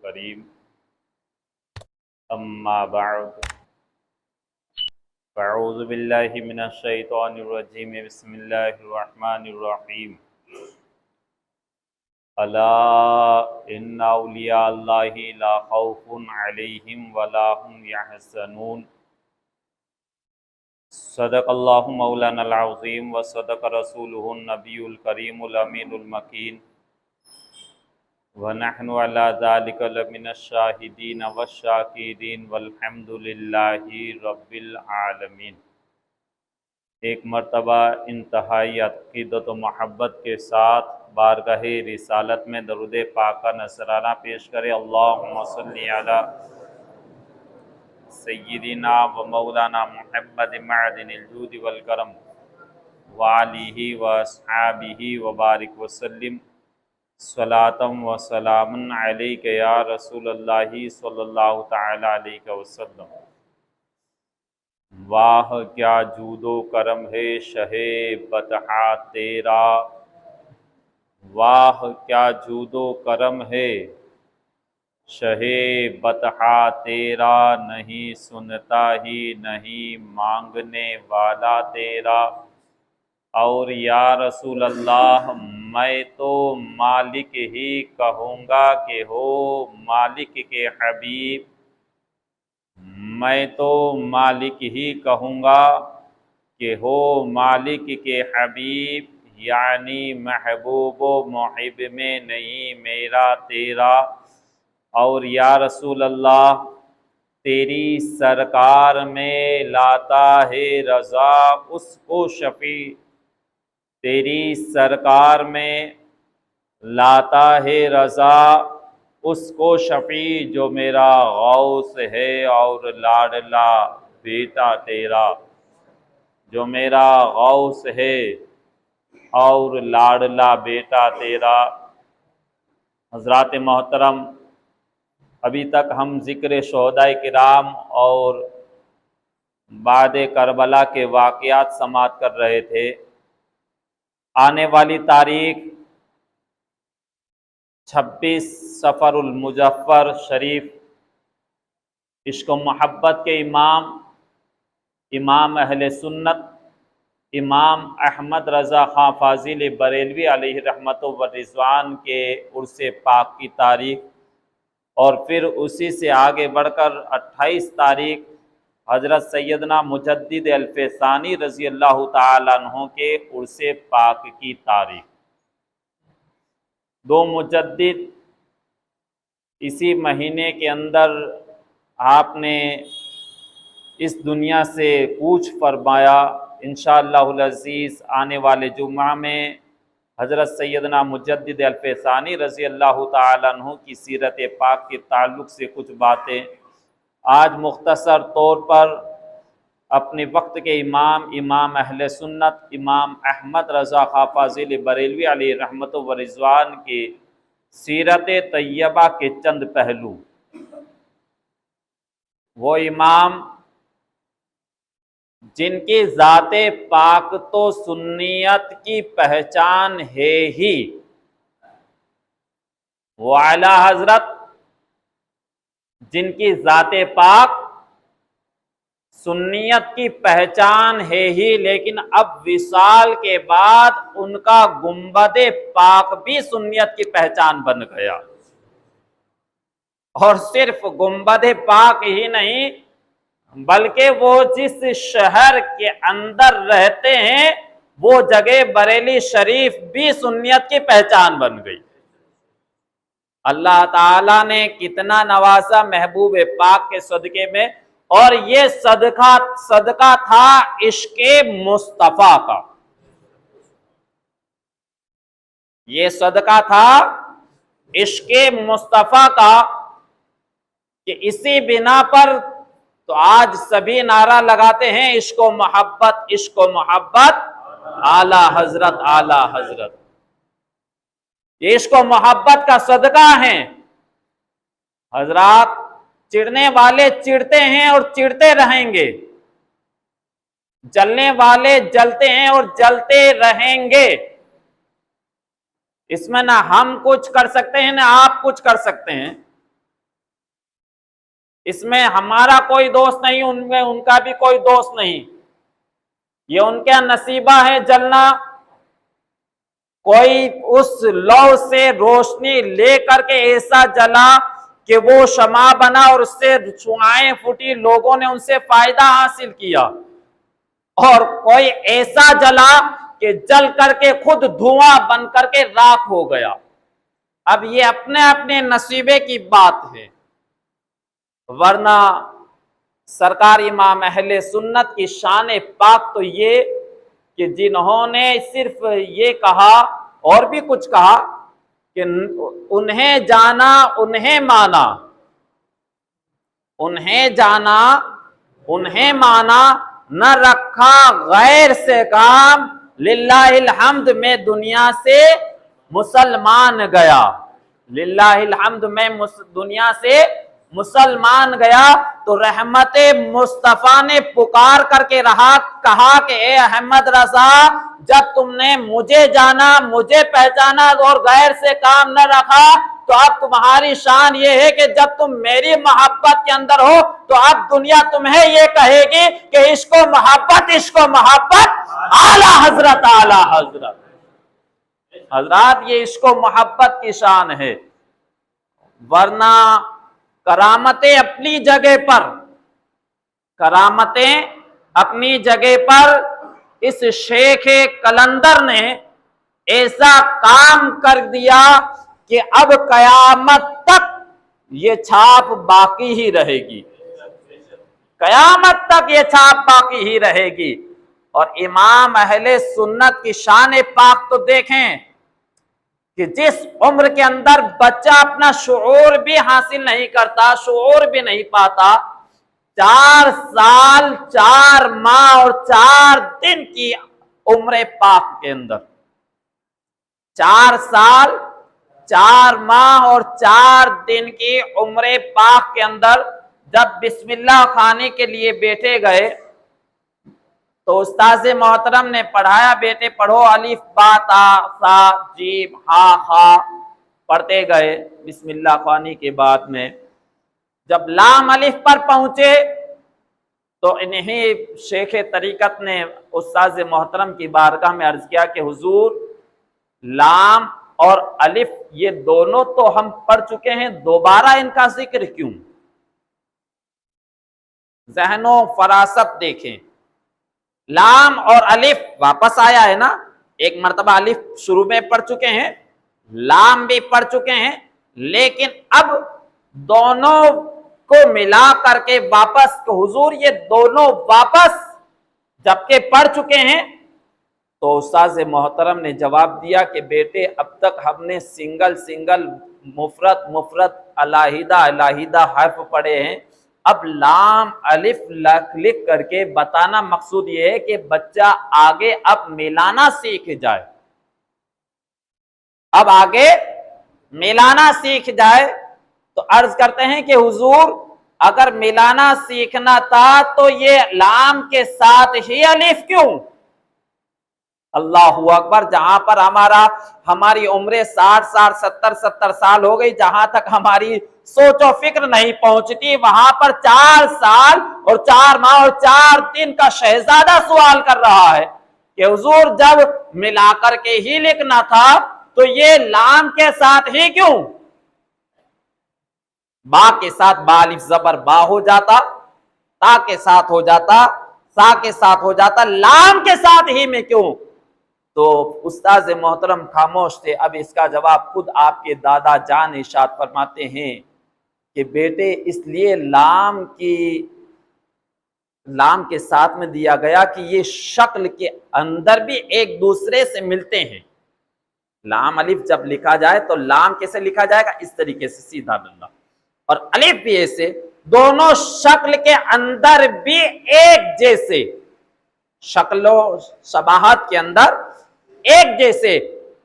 الكريم أما بعد فأعوذ بالله من الشيطان الرجيم بسم الله الرحمن الرحيم ألا إن أولياء الله لا خوف عليهم ولا هم يحزنون صدق الله مولانا العظيم وصدق رسوله النبي الكريم الأمين المكين ونحن على ذلك لمن الشاهدين والشاكرين والحمد لله رب العالمین۔ ایک مرتبہ انتہائی عقیدت و محبت کے ساتھ بارگاہ رسالت میں درود پاک کا نذرانہ پیش کرے۔ اللہم صلی علی سیدنا و مولانا محمد معدن الجود والکرم وآلہ واصحابہ وبارک وسلم صلاۃ و سلام علیک یا رسول اللہ صلی اللہ تعالی علیہ وسلم۔ واہ کیا جود و کرم ہے شہ بطحا تیرا، واہ کیا جود و کرم ہے شہ بطحا تیرا، نہیں سنتا ہی نہیں مانگنے والا تیرا۔ اور یا رسول اللہ میں تو مالک ہی کہوں گا کہ ہو مالک کے حبیب، میں تو مالک ہی کہوں گا کہ ہو مالک کے حبیب، یعنی محبوب و محب میں نہیں میرا تیرا۔ اور یا رسول اللہ تیری سرکار میں لاتا ہے رضا اس کو شفیع، تیری سرکار میں لاتا ہے رضا اس کو شفیع، جو میرا غوث ہے اور لاڈلا بیٹا تیرا، جو میرا غوث ہے اور لاڈلا بیٹا تیرا۔ حضرات محترم، ابھی تک ہم ذکر شہداء کرام اور بعد کربلا کے واقعات سماعت کر رہے تھے۔ آنے والی تاریخ 26 صفر المظفر شریف عشق و محبت کے امام اہل سنت امام احمد رضا خان فاضل بریلوی علیہ رحمت و رضوان کے عرس پاک کی تاریخ، اور پھر اسی سے آگے بڑھ کر 28 تاریخ حضرت سیدنا مجدد الفیضانی رضی اللہ تعالیٰ عنہ کے عرس پاک کی تاریخ۔ دو مجدد اسی مہینے کے اندر آپ نے اس دنیا سے کوچ فرمایا۔ انشاءاللہ العزیز آنے والے جمعہ میں حضرت سیدنا مجدد الفیضانی رضی اللہ تعالیٰ عنہ کی سیرت پاک کے تعلق سے کچھ باتیں آج مختصر طور پر اپنے وقت کے امام اہل سنت امام احمد رضا خان فاضل بریلوی علیہ رحمت و رضوان کے سیرت طیبہ کے چند پہلو۔ وہ امام جن کی ذات پاک تو سنیت کی پہچان ہے ہی، وہ اعلی حضرت جن کی ذات پاک سنیت کی پہچان ہے ہی، لیکن اب وصال کے بعد ان کا گنبد پاک بھی سنیت کی پہچان بن گیا۔ اور صرف گنبد پاک ہی نہیں بلکہ وہ جس شہر کے اندر رہتے ہیں وہ جگہ بریلی شریف بھی سنیت کی پہچان بن گئی۔ اللہ تعالیٰ نے کتنا نوازا محبوب پاک کے صدقے میں، اور یہ صدقہ تھا عشق مصطفیٰ کا، یہ صدقہ تھا عشق مصطفیٰ کا، کہ اسی بنا پر تو آج سبھی نعرہ لگاتے ہیں عشق و محبت اعلی حضرت اعلی حضرت۔ یہ عشق و محبت کا صدقہ ہیں۔ حضرات چڑھنے والے چڑھتے ہیں اور چڑھتے رہیں گے، جلنے والے جلتے ہیں اور جلتے رہیں گے۔ اس میں نہ ہم کچھ کر سکتے ہیں نہ آپ کچھ کر سکتے ہیں۔ اس میں ہمارا کوئی دوست نہیں، ان میں ان کا بھی کوئی دوست نہیں، یہ ان کے نصیبہ ہے جلنا۔ کوئی اس لو سے روشنی لے کر کے ایسا جلا کہ وہ شمع بنا اور اس سے شعاعیں پھوٹی، لوگوں نے ان سے فائدہ حاصل کیا، اور کوئی ایسا جلا کہ جل کر کے خود دھواں بن کر کے راکھ ہو گیا۔ اب یہ اپنے اپنے نصیبے کی بات ہے، ورنہ سرکار امام اہل سنت کی شان پاک تو یہ کہ جنہوں نے صرف یہ کہا اور بھی کچھ کہا کہ انہیں جانا انہیں مانا، انہیں جانا انہیں مانا، نہ رکھا غیر سے کام، للہ الحمد میں دنیا سے مسلمان گیا، للہ الحمد میں دنیا سے مسلمان گیا۔ تو رحمت مصطفیٰ نے پکار کر کے کہا کہ اے احمد رضا، جب تم نے مجھے جانا، مجھے پہچانا اور غیر سے کام نہ رکھا، تو اب تمہاری شان یہ ہے کہ جب تم میری محبت کے اندر ہو تو اب دنیا تمہیں یہ کہے گی کہ عشق و محبت، عشق و محبت، اعلی حضرت، اعلی حضرت۔ حضرات یہ عشق و محبت کی شان ہے، ورنہ کرامتیں اپنی جگہ پر، کرامتیں اپنی جگہ پر، اس شیخ قلندر نے ایسا کام کر دیا کہ اب قیامت تک یہ چھاپ باقی ہی رہے گی، قیامت تک یہ چھاپ باقی ہی رہے گی۔ اور امام اہل سنت کی شان پاک تو دیکھیں کہ جس عمر کے اندر بچہ اپنا شعور بھی حاصل نہیں کرتا، شعور بھی نہیں پاتا، 4 سال 4 ماہ اور 4 دن کی عمر پاک کے اندر، 4 سال 4 ماہ اور 4 دن کی عمر پاک کے اندر جب بسم اللہ خانے کے لیے بیٹھے گئے تو استاذ محترم نے پڑھایا، بیٹے پڑھو، الف با تا سا جیم ہا خا، پڑھتے گئے بسم اللہ خوانی کے بعد میں جب لام الف پر پہنچے تو انہیں شیخ طریقت نے استاذ محترم کی بارگاہ میں عرض کیا کہ حضور لام اور الف یہ دونوں تو ہم پڑھ چکے ہیں، دوبارہ ان کا ذکر کیوں؟ ذہن و فراست دیکھیں، لام اور الف واپس آیا ہے نا، ایک مرتبہ الف شروع میں پڑھ چکے ہیں، لام بھی پڑھ چکے ہیں، لیکن اب دونوں کو ملا کر کے واپس کہ حضور یہ دونوں واپس جبکہ پڑھ چکے ہیں، تو استاذ محترم نے جواب دیا کہ بیٹے اب تک ہم نے سنگل مفرد علیحدہ علیحدہ حرف پڑھے ہیں، اب لام الف لکھ کر کے بتانا مقصود یہ ہے کہ بچہ آگے اب ملانا سیکھ جائے، اب آگے ملانا سیکھ جائے۔ تو عرض کرتے ہیں کہ حضور اگر ملانا سیکھنا تھا تو یہ لام کے ساتھ ہی الف کیوں؟ اللہ اکبر، جہاں پر ہماری عمریں 60 سال 70 سال ہو گئی، جہاں تک ہماری سوچ و فکر نہیں پہنچتی، وہاں پر 4 سال اور 4 ماہ اور 4 دن کا شہزادہ سوال کر رہا ہے کہ حضور جب ملا کر کے ہی لکھنا تھا تو یہ لام کے ساتھ ہی کیوں؟ با کے ساتھ با الف زبر با ہو جاتا، تا کے ساتھ ہو جاتا، سا کے ساتھ ہو جاتا، لام کے ساتھ ہی میں کیوں؟ تو استاذ محترم خاموش تھے۔ اب اس کا جواب خود آپ کے دادا جان ارشاد فرماتے ہیں کہ بیٹے اس لیے لام کے ساتھ میں دیا گیا کہ یہ شکل کے اندر بھی ایک دوسرے سے ملتے ہیں۔ لام الف جب لکھا جائے تو لام کیسے لکھا جائے گا؟ اس طریقے سے سیدھا بندہ، اور الف بھی ایسے، دونوں شکل کے اندر بھی ایک جیسے، شکل و شباہت کے اندر ایک جیسے،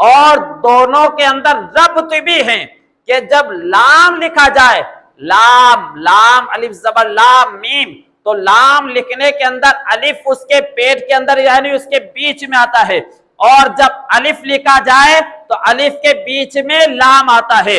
اور دونوں کے اندر ربط بھی ہیں کہ جب لام لکھا جائے، لام الف زبر لام میم، تو لام لکھنے کے اندر الف اس کے پیٹ کے اندر یعنی اس کے بیچ میں آتا ہے، اور جب الف لکھا جائے تو الف کے بیچ میں لام آتا ہے،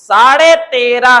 13.5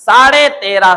13.5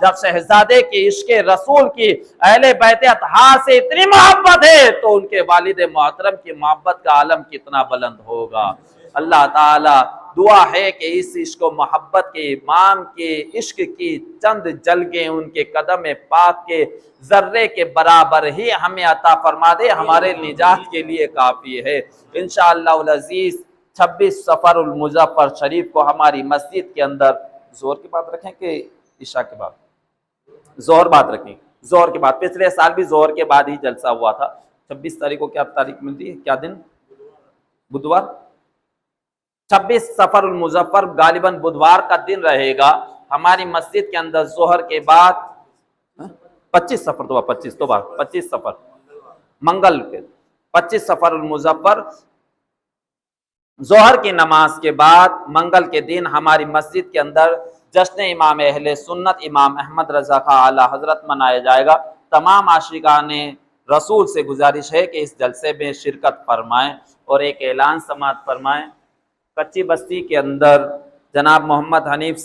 جب شہزادے کی عشق رسول کی اہل بیت اطہار سے اتنی محبت ہے تو ان کے والد محترم کی محبت کا عالم کتنا بلند ہوگا۔ اللہ تعالی دعا ہے کہ اس عشق و محبت کے امام کے عشق کی چند جلگیں ان کے قدم پاک کے ذرے کے برابر ہی ہمیں عطا فرما دے، ہمارے نجات کے لیے کافی ہے۔ انشاءاللہ العزیز 26 صفر المظفر شریف کو ہماری مسجد کے اندر زہر کی بات رکھیں کہ عشاء کے بعد؟ زہر بات رکھیں، زہر کے بعد۔ پچھلے سال بھی زہر کے بعد ہی جلسہ ہوا تھا۔ 26 تاریخ کو کیا تاریخ ملتی ہے، کیا دن؟ بدوار۔ 26 صفر المظفر غالباً بدوار کا دن رہے گا۔ ہماری مسجد کے اندر ظہر کے بعد 25 صفر منگل کے 25 صفر المظفر ظہر کی نماز کے بعد منگل کے دن ہماری مسجد کے اندر جشن امام اہل سنت امام احمد رضا خان اعلیٰ حضرت منایا جائے گا۔ تمام عاشقان رسول سے گزارش ہے کہ اس جلسے میں شرکت فرمائیں اور ایک اعلان سماعت فرمائیں۔ کچی بستی کے اندر جناب محمد حنیف صاحب